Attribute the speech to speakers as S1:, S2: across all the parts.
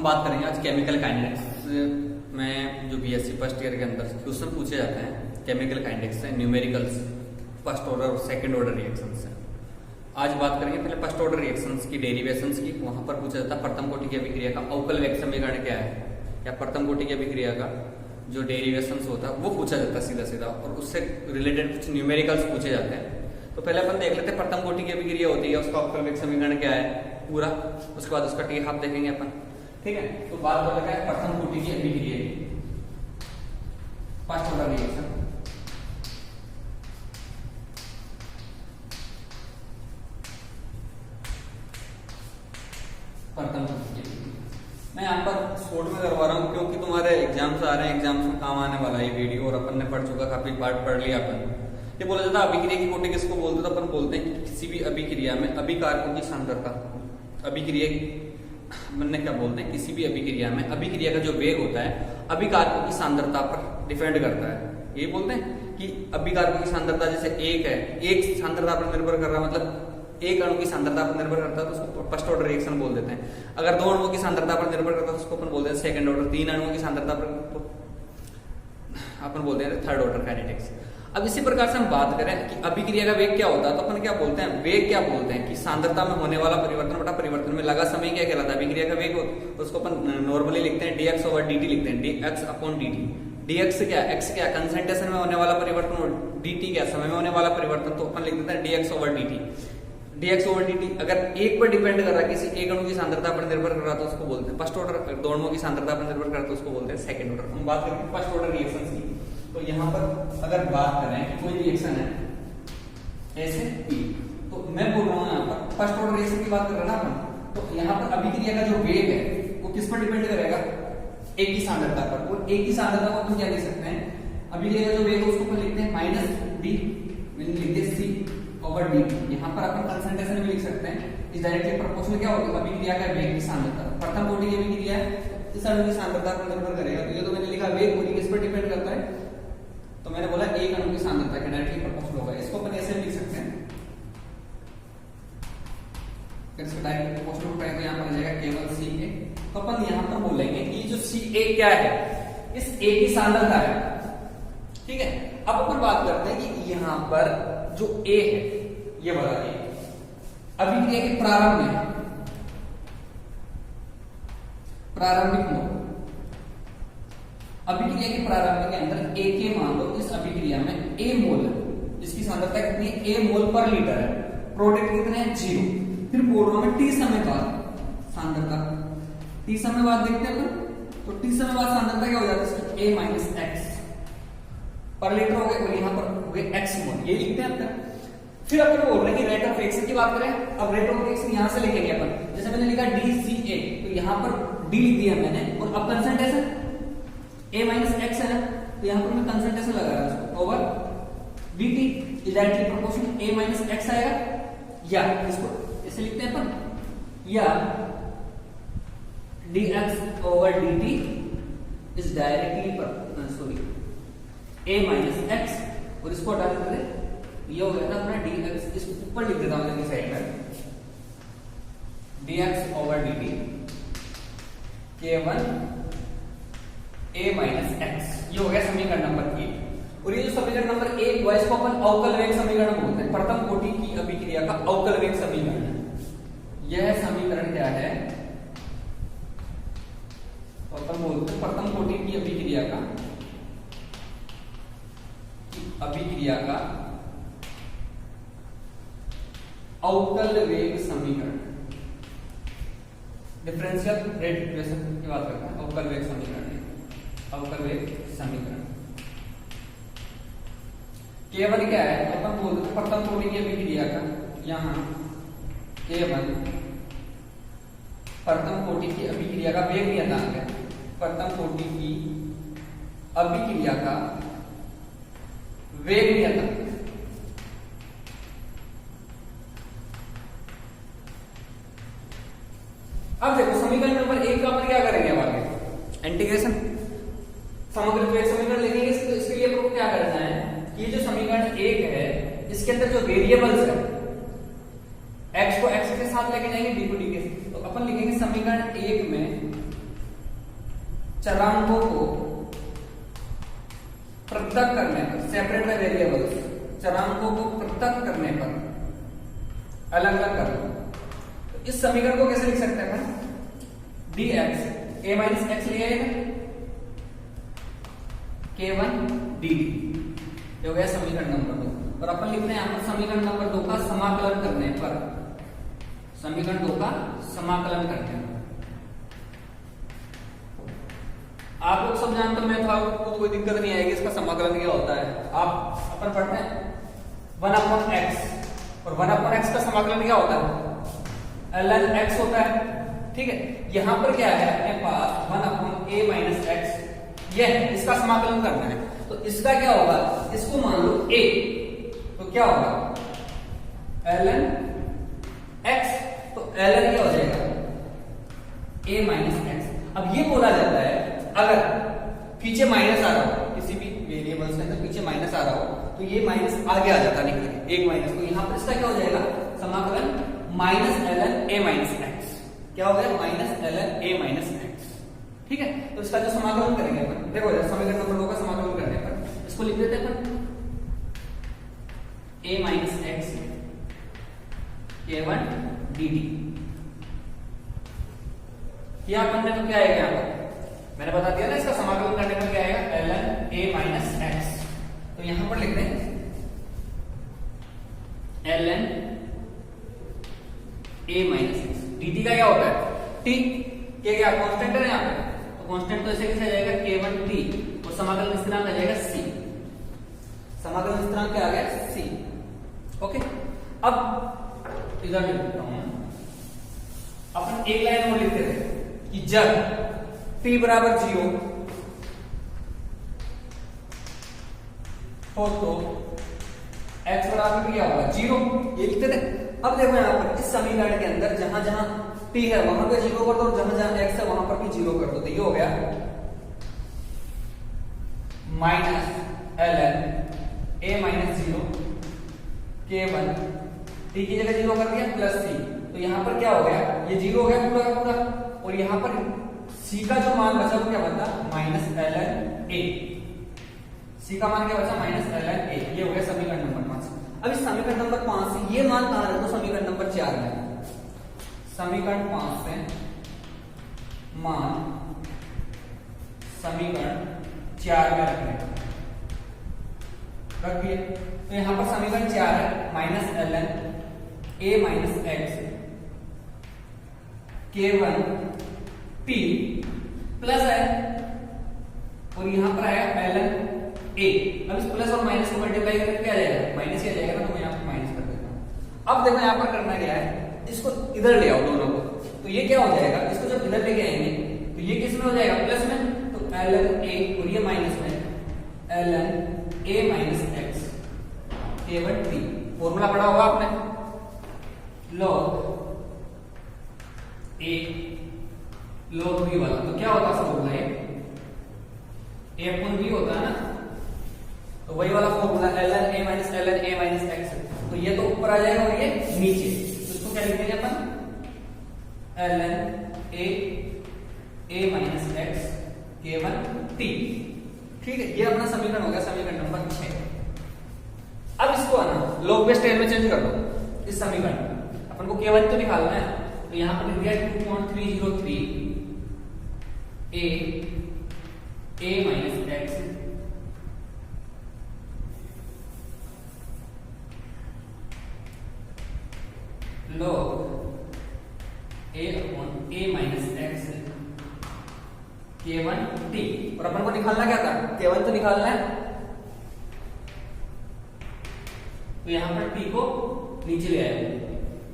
S1: हम बात करेंगे आज केमिकल काइनेटिक्स में जो बीएससी फर्स्ट ईयर के अंदर क्वेश्चन पूछे जाते हैं केमिकल काइनेटिक्स से, न्यूमेरिकल्स, फर्स्ट ऑर्डर और सेकंड ऑर्डर रिएक्शन से। आज बात करेंगे पहले फर्स्ट ऑर्डर रिएक्शंस की, डेरिवेशंस की। वहां पर पूछा जाता है प्रथम कोटि की अभिक्रिया का अवकल वेग समीकरण क्या है, या प्रथम कोटि की अभिक्रिया का जो डेरिवेशंस होता है वो पूछा जाता है सीधा सीधा, और उससे रिलेटेड कुछ न्यूमेरिकल्स पूछे जाते हैं। तो पहले अपन देख लेते हैं प्रथम कोटि की अभिक्रिया होती है, उसका अवकल वेग समीकरण क्या है पूरा, उसके बाद उसका टी हाफ देखेंगे अपन। ठीक है, तो बात कर लेते हैं प्रथम कोटि की अभिक्रिया की, फर्स्ट ऑर्डर रिएक्शन। प्रथम कोटि की मैं यहाँ पर शॉर्ट में करवा रहा हूँ क्योंकि तुम्हारे एग्जाम्स आ रहे हैं, एग्जाम्स में काम आने वाला है वीडियो, और अपन ने पढ़ चुका, काफी पार्ट पढ़ लिया अपन। ये बोला जाता है अभिक्रिया की कोटि किसको बोलते हैं, तो अपन बोलते हैं कि किसी भी अभिक्रिया में अभिकारकों की सांद्रता, अभिक्रिया बनने क्या बोलते हैं, किसी भी अभिक्रिया में अभिक्रिया का जो वेग होता है अभिकारकों की सांद्रता पर डिपेंड करता है। ये बोलते हैं कि अभिकारकों की सांद्रता जैसे एक है, एक सांद्रता पर निर्भर कर रहा है, मतलब एक अणु की सांद्रता पर निर्भर करता है तो उसको फर्स्ट ऑर्डर रिएक्शन बोल देते हैं। अगर दो अणुओं की सांद्रता पर निर्भर करता है तो उसको अपन बोलते हैं सेकंड ऑर्डर। तीन अणुओं की सांद्रता पर तो अपन बोलते हैं थर्ड ऑर्डर काइनेटिक्स। अब इसी प्रकार से हम बात करें कि अभिक्रिया का वेग क्या होता है, तो अपन क्या बोलते हैं, वेग क्या बोलते हैं कि सांद्रता में होने वाला परिवर्तन बटा परिवर्तन में लगा समय क्या कहलाता है, अभिक्रिया का वेग हो। उसको अपन नॉर्मली लिखते हैं dx ओवर dt लिखते हैं, dx अपॉन dt। dx क्या, x क्या कंसंट्रेशन में होने वाला परिवर्तन, और dt क्या समय में होने वाला परिवर्तन, तो अपन लिख देते हैं dx over dt। dx over dt अगर एक पर डिपेंड कर रहा है, किसी एक अणु की सांद्रता पर निर्भर कर रहा है तो उसको बोलते हैं फर्स्ट ऑर्डर। अगर दो अणुओं की सांद्रता पर निर्भर कर रहा है तो उसको बोलते हैं सेकंड ऑर्डर। हम बात करें फर्स्ट ऑर्डर रिएक्शंस की, तो यहाँ पर अगर बात करें कि कोई रिएक्शन है ऐसे P, तो मैं बोल रहा हूँ यहाँ पर फर्स्ट ऑर्डर रिएक्शन की बात कर रहे हैं ना अपन, तो यहाँ पर अभिक्रिया का जो वेग है वो किस पर डिपेंड करेगा, एक की सांद्रता पर। और एक की सांद्रता को अपन क्या लिख सकते हैं, अभिक्रिया का जो वेग है उसको अपन लिखते हैं माइनस डी, लिखते हैं सी ओवर डी। यहाँ पर अपन कंसंट्रेशन भी लिख सकते हैं, इस डायरेक्टली प्रोपोर्शनल क्या होगा अभिक्रिया का वेग की सांद्रता। प्रथम कोटि की अभिक्रिया है, इस अणु की सांद्रता पर निर्भर करेगा, तो ये तो मैंने लिखा वेग पूरी किस पर डिपेंड करता है, तो मैंने बोला एक अणु की सांद्रता के डायरेक्टली प्रोपोर्शनल होगा। इसको अपन ऐसे लिख सकते हैं, फिर इसको डायरेक्टली प्रोपोर्शनल करें तो यहाँ पर आ जाएगा केवल सी ए। तो अपन यहाँ पर बोलेंगे कि जो सी ए क्या है, इस ए की सांद्रता है। ठीक है, अब अपन बात करते हैं कि यहाँ पर जो ए है, ये वाला ए अभिक्रिया के प्रारंभ में, प्रारंभिक मोल, अभिक्रिया के प्रारंभ के अंदर ए के मान लो, इस अभिक्रिया में ए मोल है, इसकी सांद्रता कितनी है, ए मोल पर लीटर है, प्रोडक्ट कितने हैं 0। फिर बोल रहा हूं मैं टी समय बाद सांद्रता, टी समय बाद देखते हैं अपन, तो टी समय बाद सांद्रता क्या हो जाता है, ए माइनस एक्स पर लीटर हो गए, और यहाँ पर हो गए एक्स मोल, ये लिखते हैं अपन। फिर अपन बोल रहे हैं कि रेट ऑफ रिएक्शन की बात करें, अब रेट ऑफ रिएक्शन यहां से लिखेंगे अपन, जैसे मैंने लिखा DCA, तो यहाँ पर डी लिख दिया मैंने, और अब कंसंट्रेशन a माइनस एक्स है ना, तो यहाँ पर मैं कंसंट्रेशन लगा रहा हूं over dt, directly proportional a minus x आएगा, या इसको ऐसे लिखते हैं अपन, या dx over dt is directly sorry a minus x, और इसको हटा देते ये हो गया था अपना dx, इसको ऊपर लिख देता हूं साइड में, dx over dt k1 a minus x, ये हो गया समीकरण नंबर 1। और ये जो समीकरण नंबर 1 हुआ इसको अपन अवकल वेग समीकरण बोलते हैं, प्रथम कोटि की अभिक्रिया का अवकल वेग समीकरण है। यह समीकरण क्या है, तो अपन बोलते हैं प्रथम कोटि की अभिक्रिया का अवकल वेग समीकरण, डिफरेंशियल रेट इक्वेशन की बात करते हैं, अवकल वेग समीकरण, अवकल वेग समीकरण केवल क्या है, अपन बोलते हैं प्रथम कोटि की अभिक्रिया का, यहाँ केवल प्रथम कोटि की अभिक्रिया का वेग नियतांक है, प्रथम कोटि की अभिक्रिया का वेग नियतांक। अब देखो समीकरण नंबर 1 का अपन क्या करेंगे, अब आगे इंटीग्रेशन समग्र वेग समीकरण लिखेंगे। इसके लिए आपको क्या करना है कि जो समीकरण 1 है इसके अंदर जो वेरिएबल्स है, x को x के साथ लेके जाएंगे, d को d के, तो अपन लिखेंगे समीकरण 1 में चरांकों को पृथक करने पर, सेपरेट द वेरिएबल्स, चरांकों को पृथक करने पर, अलग अलग कर लो। तो इस समीकरण को कैसे लिख सकते हैं? dx a माइनस एक्स ले आएगा k1 dt, ये हो गया समीकरण नंबर 2। और अपन लिखते हैं यहां पर समीकरण नंबर 2 का समाकलन करने पर, समीकरण 2 का समाकलन करने पर। आप लोग सब जानते हो, मैं आपको कोई दिक्कत नहीं आएगी इसका समाकलन क्या होता है। आप अपन पढ़ते हैं 1/x, और 1/x का समाकलन क्या होता है? ln x होता है, ठीक है। यहां पर क्या है अपने पास 1/a माइनस एक्स, यह इसका समाकलन करना है। तो इसका क्या होगा, इसको मान लो a, तो क्या होगा ln x, तो ln क्या हो जाएगा a माइनस एक्स। अब ये बोला जाता है अगर पीछे माइनस आ रहा हो, किसी भी वेरिएबल्स के अंदर पीछे माइनस आ रहा हो, तो ये माइनस आगे आ जाता निकल के, एक माइनस, तो यहां पर इसका क्या हो जाएगा समाकलन minus ln a minus x, क्या हो गया minus ln a minus x, ठीक है। तो इसका जो समाकलन करेंगे अपन, देखो समीकरण नंबर 2 का समाकलन करने पर इसको लिख देते हैं अपन a minus x k1 dt। क्या अपन ने तो क्या आएगा यहां पर, मैंने बता दिया ना इसका समाकलन करने पर क्या आएगा ln a माइनस एक्स। तो यहां पर लिख दें ln a minus x. dt का क्या होता है t, क्या कांस्टेंट है यहां पे, तो कांस्टेंट तो ऐसे लिखा जाएगा k1 t, और समाकलन स्थिरांक आ जाएगा c, समाकलन स्थिरांक क्या आ गया c, ओके। अब इधर लिखता हूं, अपन एक लाइन और लिखते थे कि जब t बराबर 0 हो तो x बराबर क्या होगा 0, ये लिखते थे। अब देखो यहां पर इस समीकरण के अंदर जहां जहां t है वहां पे 0 कर दो, और जहां जहां x है वहां पर भी 0 कर दो, तो ये हो गया minus ln a minus 0 k1 t की जगह 0 कर दिया प्लस c, तो यहां पर क्या हो गया, ये 0 हो गया पूरा का पूरा, और यहां पर c का जो मान बचा वो क्या बचा माइनस ln a, c का मान क्या बचा माइनस ln a। ये हो गया समीकरण नंबर 5। अब इस समीकरण नंबर 5 से ये मान कहां रखो, समीकरण नंबर 4 में, समीकरण 5 से मान समीकरण 4 में रखने रख दिए। तो यहां पर समीकरण 4 है minus ln a minus x k1 t plus है, और यहां पर आया ln a। अब इस प्लस और माइनस को मल्टीप्लाई करके क्या आ जाएगा माइनस ही आ जाएगा ना, तो मैं यहां पर माइनस कर देता हूं। अब देखो यहां पर करना क्या है, इसको इधर ले आओ दोनों को, तो ये क्या हो जाएगा, इसको जब इधर लेके आएंगे तो ये किस में हो जाएगा प्लस में, तो ln a, और ये माइनस में ln a minus x k1 t। Formula पढ़ा होगा आपने log a log b वाला, तो क्या होता है फॉर्मूला a अपॉन b होता है ना, तो वही वाला formula ln a minus ln a minus x. तो ये तो ऊपर आ जाएगा और ये नीचे, तो इसको क्या लिख देंगे अपन ln a minus x k1 t, ठीक है। ये अपना समीकरण हो गया समीकरण नंबर 6। अब इसको आना लॉग बेस 10 में चेंज कर दो इस समीकरण, अपन को k1 तो निकालना है, तो यहां पर लिख दिया 2.303 a minus x log a upon a minus x k1 t। और अपन को निकालना क्या था, k1 तो निकालना है, तो यहां पर t को नीचे ले आए,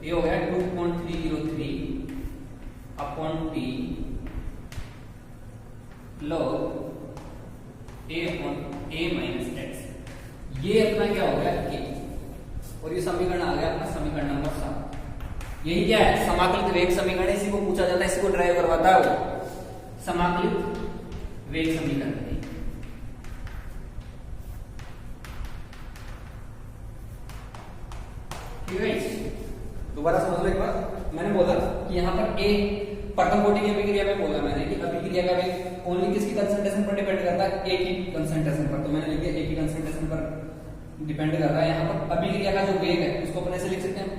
S1: ये हो गया 2.303 upon t log a upon a minus x. ये अपना क्या हो गया k, और ये समीकरण आ गया अपना समीकरण नंबर 7। यही क्या है समाकलित वेग समीकरण, इसी को पूछा जाता है, इसी को ड्राइव करवाता है वो समाकलित वेग समीकरण। ठीक है, दोबारा समझ लो एक बार। मैंने बोला कि यहाँ पर ए प्रथम कोटि की अभिक्रिया में बोला मैंने कि अभिक्रिया का वेग ओनली किसकी कंसंट्रेशन पर डिपेंड करता है, ए की कंसंट्रेशन पर। तो मैंने लिख दिया ए की कंसंट्रेशन पर डिपेंड कर रहा है। यहाँ पर अभिक्रिया का जो वेग है उसको अपन ऐसे लिख सकते हैं,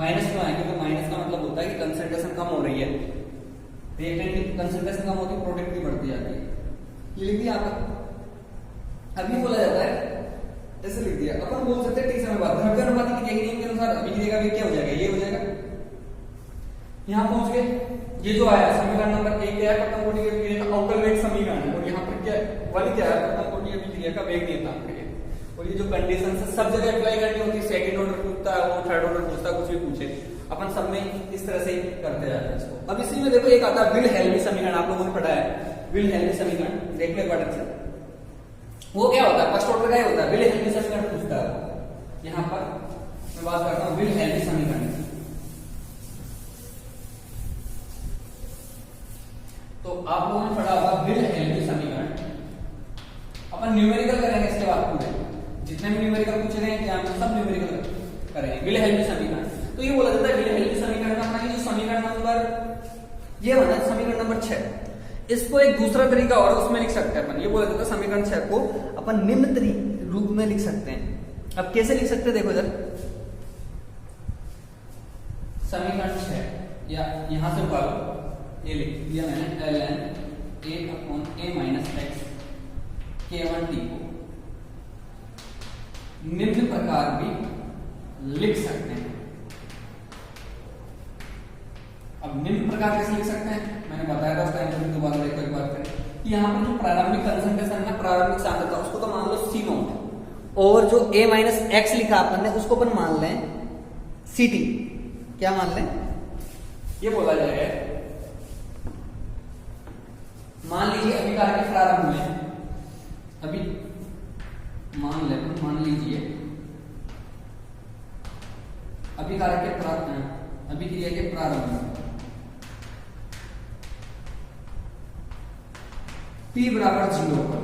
S1: माइनस क्यों है, क्योंकि माइनस का मतलब होता है कि कंसंट्रेशन कम हो रही है, रिएक्टेंट की कंसंट्रेशन कम होती है, प्रोडक्ट की बढ़ती जाती है। ये लिख दिया आपका। अभी बोला जाता है ऐसे लिख दिया। अपन बोल सकते हैं टी समय बाद द्रव्यानुपाती क्रिया के नियम के अनुसार अभिक्रिया का वेग क्या हो जाएगा, ये हो जाएगा। यहाँ पहुंच गए, ये जो आया समीकरण नंबर 1 क्या है, प्रथम कोटि की अभिक्रिया का अवकल वेग समीकरण है। और यहाँ पर क्या वाली क्या है, प्रथम कोटि की अभिक्रिया का वेग नियतांक है। और ये जो कंडीशन है सब जगह अप्लाई करनी होती है, सेकंड ऑर्डर पूछता है, वो थर्ड ऑर्डर पूछता है, कुछ भी पूछे अपन सब में इस तरह से ही करते जाते हैं इसको। अब इसी में देखो एक आता है विल-हेल्मी समीकरण, आप लोगों ने पढ़ा है विल-हेल्मी समीकरण, देख लो एक बार अच्छे। वो क्या होता है, फर्स्ट ऑर्डर का ही होता है, विल-हेल्मी समीकरण पूछता है। यहाँ पर मैं बात करता हूँ विल-हेल्मी समीकरण की। तो आप लोगों ने पढ़ा होगा विल-हेल्मी समीकरण। अपन न्यूमेरिकल करेंगे इसके बाद पूरे, जितने भी न्यूमेरिकल पूछे गए एग्जाम में सब न्यूमेरिकल करेंगे। विल-हेल्मी समीकरण तो ये बोला जाता है विल-हेल्मी समीकरण का अपना जो समीकरण नंबर ये बना समीकरण नंबर 6, इसको एक दूसरा तरीका और उसमें लिख सकते हैं अपन। ये बोला जाता है समीकरण 6 को अपन निम्न रूप में लिख सकते हैं। अब कैसे लिख सकते हैं देखो इधर, समीकरण 6 या यहां से उतारो, ये लिख दिया मैंने ln a/a - x k1t को निम्न प्रकार भी लिख सकते हैं। अब निम्न प्रकार कैसे लिख सकते हैं मैंने बताया था उस टाइम पे, दोबारा एक बात करें कि यहाँ पर जो प्रारंभिक कंसंट्रेशन है, प्रारंभिक सांद्रता, उसको तो मान लो C0 और जो a - x लिखा अपन ने उसको अपन मान लें Ct। क्या मान लें, ये बोला जाएगा। मान लीजिए अभिकार के प्रारंभ में, अभी मान लीजिए अभिकार के अभिक्रिया के प्रारंभ में t बराबर 0 पर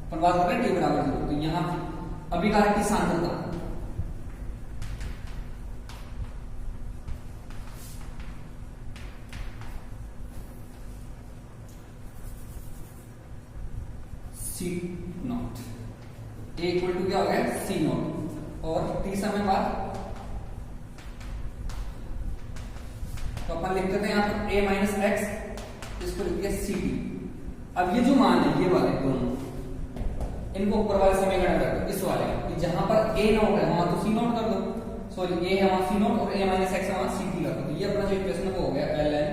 S1: अपन बात कर रहे हैं, t बराबर 0। तो यहां अभिकार की सांद्रता C0 A इक्वल टू क्या हो गया C0 और t समय बाद तो अपन लिखते थे यहाँ पर a - x, इसको लिख दिया Ct। अब ये जो मान है ये वाले दोनों इनको ऊपर वाले समीकरण में रख दो, इस वाले कि जहां पर a ना होगा वहां तो C0 कर दो, सॉरी a है वहां C0 और a - x है वहां Ct कर दो। तो ये अपना जो इक्वेशन वो हो गया ln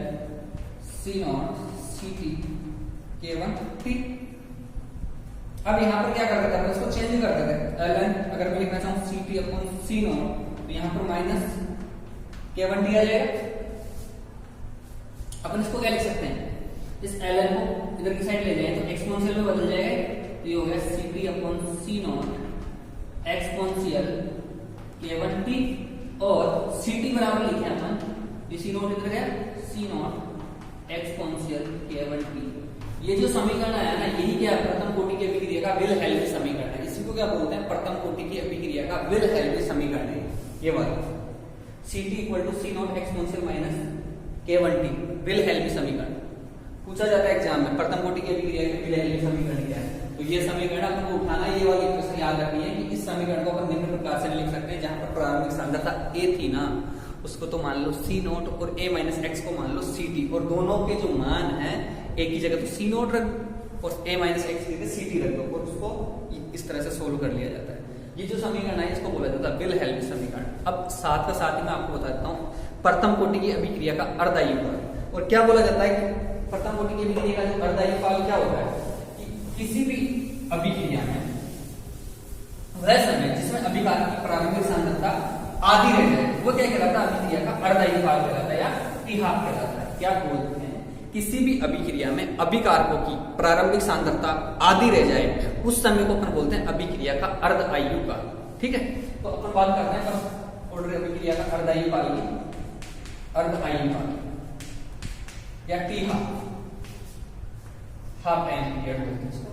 S1: C0 Ct k1t। अब यहाँ पर क्या करते थे, इसको चेंज कर देते थे। ln अगर मैं लिखना चाहूँ Ct/C0 तो यहाँ पर माइनस k1t आ जाएगा। अपन इसको क्या लिख सकते हैं, इस ln को इधर की साइड ले जाए तो एक्सपोनेंशियल में बदल जाएगा। तो ये हो गया Ct/C0 एक्सपोनेंशियल k1t और Ct बराबर लिखे अपन, ये C0 इधर गया C0 एक्सपोनेंशियल k1t। ये जो समीकरण आया ना यही क्या है, प्रथम कोटि की अभिक्रिया का विल-हेल्मी समीकरण है। इसी को क्या बोलते हैं, प्रथम कोटि की अभिक्रिया का विल-हेल्मी समीकरण है ये वाला। Ct/C0 एक्सपोनेंशियल k1t विल-हेल्मी समीकरण पूछा जाता है एग्जाम में, प्रथम कोटि की अभिक्रिया का विल-हेल्मी समीकरण क्या है। तो ये समीकरण अपन को उठाना, ये वाली इक्वेशन याद रखनी है कि इस समीकरण को अपन निम्न प्रकार से लिख सकते हैं। जहां पर प्रारंभिक सांद्रता a थी ना उसको तो मान लो C0 और a - x को मान लो Ct, और दोनों के जो मान है एक की जगह तो C0 रख और a - x की जगह Ct रख दो और उसको इस तरह से सोल्व कर लिया जाता है। ये जो समीकरण है इसको बोला जाता है विल-हेल्मी समीकरण। अब साथ ही मैं आपको बता देता हूँ प्रथम कोटि की अभिक्रिया का अर्ध-आयु। और क्या बोला जाता है कि प्रथम कोटि की अभिक्रिया का जो अर्ध-आयु काल क्या होता है कि किसी भी अभिक्रिया में वह समय जिसमें अभिकार की प्रारंभिक सांद्रता आधी रह जाए वो क्या कहलाता है, अभिक्रिया का अर्ध-आयु काल कहलाता है या टी-हाफ कहलाता है। क्या बोलते हैं, किसी भी अभिक्रिया में अभिकारकों की प्रारंभिक सांद्रता आधी रह जाए उस समय को अपन बोलते हैं अभिक्रिया का अर्ध-आयु काल। ठीक है, तो अपन बात करते हैं ऑर्डर अभिक्रिया का अर्ध-आयु काल की, अर्ध-आयु काल या टी-हाफ, हाफ टाइम पीरियड बोलते हैं इसको।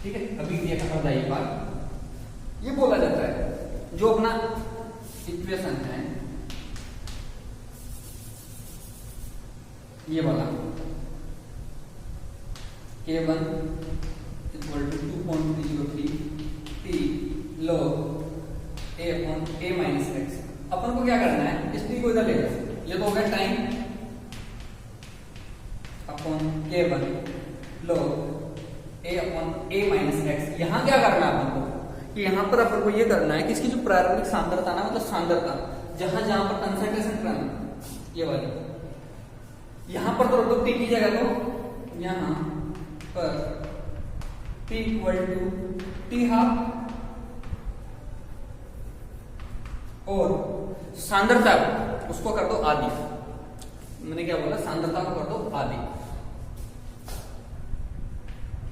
S1: ठीक है, अभिक्रिया का अर्ध भाग ये बोला जाता है। जो अपना इक्वेशन है ये वाला K1 equal to 2.303 T log A minus x. अपन को क्या करना है, इस T को इधर लेना, ये तो हो गया time upon K1 log A minus x. यहां क्या करना है अपन को कि यहां पर अपन को ये करना है कि इसकी जो प्रारंभिक सांद्रता ना, मतलब सांद्रता जहां जहां पर कंसंट्रेशन करना ये वाली, यहां पर तो रख दो T की जगह, तो यहां पर T equal to T half और सांद्रता उसको कर दो आधी। मैंने क्या बोला, सांद्रता को कर दो आधी।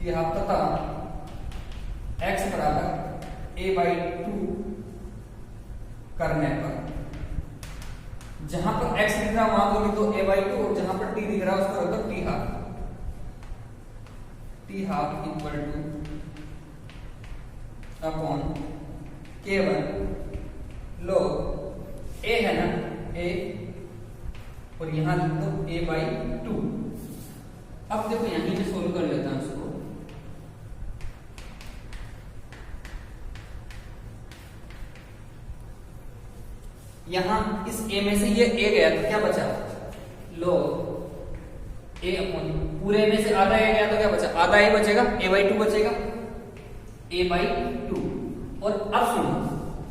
S1: यहां तथा x बराबर A/2 करने पर जहां पर x दिख रहा वहां को लिख दो A/2 और जहां पर t दिख रहा उसको रख दो T half. T half equal two upon K1 log A है ना A और यहां लिख दो A/2। अब देखो यहीं पे सोल्व कर लेता हूं इसको। यहां इस A में से ये A गया तो क्या बचा, log A अपॉन पूरे में से आधा A गया तो क्या बचा, आधा A बचेगा, A/2 बचेगा, A/2। और अब सुनो,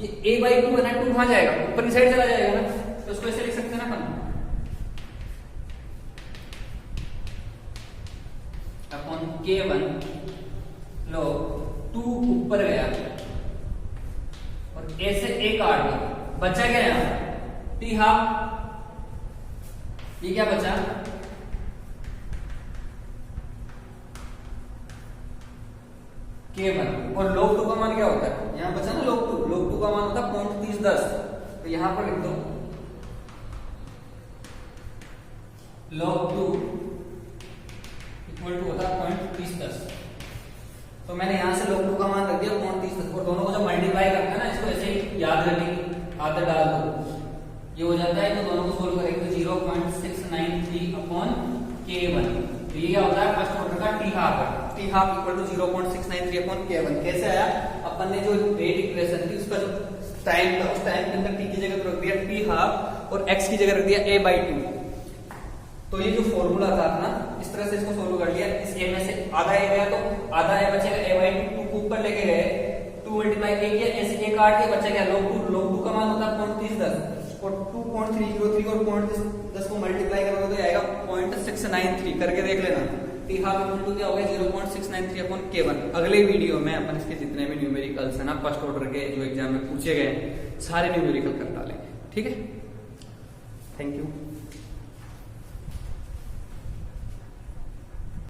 S1: ये A/2 है ना, 2 कहां जाएगा, ऊपर की साइड चला जाएगा ना, तो इसको ऐसे लिख सकते हैं ना अपन अपॉन K1 log 2 ऊपर गया और A से A काट गया, बचा क्या यहां T हाफ। ये क्या बचा, K1 और log 2 का मान क्या होता है, यहां बचा ना log 2 का मान होता है 0.3010, तो यहां पर लिख दो log 2 इक्वल टू होता है 0.3010। तो मैंने यहां से log 2 का मान रख दिया 0.3010 और दोनों को जब मल्टीप्लाई करना है ना, इसको ऐसे ही याद रखने की आदत डाल दो, ये हो जाता है। तो दोनों को सोल्व करेंगे तो 0.693 अपॉन K1, तो ये क्या होता है फर्स्ट ऑर्डर का T हाफ है। T half equal to 0.693 upon K1। कैसे आया, अपन ने जो रेट इक्वेशन थी उसका जो टाइम था उस टाइम के अंदर T की जगह रख दिया T हाफ और x की जगह रख दिया A/2। तो ये जो फॉर्मूला था अपना, इस तरह से इसको सोल्व कर लिया। इस A में से आधा A गया तो आधा A बचेगा, A/2 2 को ऊपर लेके गए, 2 मल्टीप्लाई किया, ऐसे A काट के बचा क्या log 2 का मान होता है 0.3010 और 2.303 और 0.10 को मल्टीप्लाई करोगे तो आएगा 0.693 करके देख लेना। T हाफ इक्वल टू क्या हो गया 0.693 अपॉन K1। अगले वीडियो में अपन इसके जितने भी न्यूमेरिकल्स है ना फर्स्ट ऑर्डर के जो एग्जाम में पूछे गए सारे न्यूमेरिकल कर डालेंगे, ठीक है। Thank you.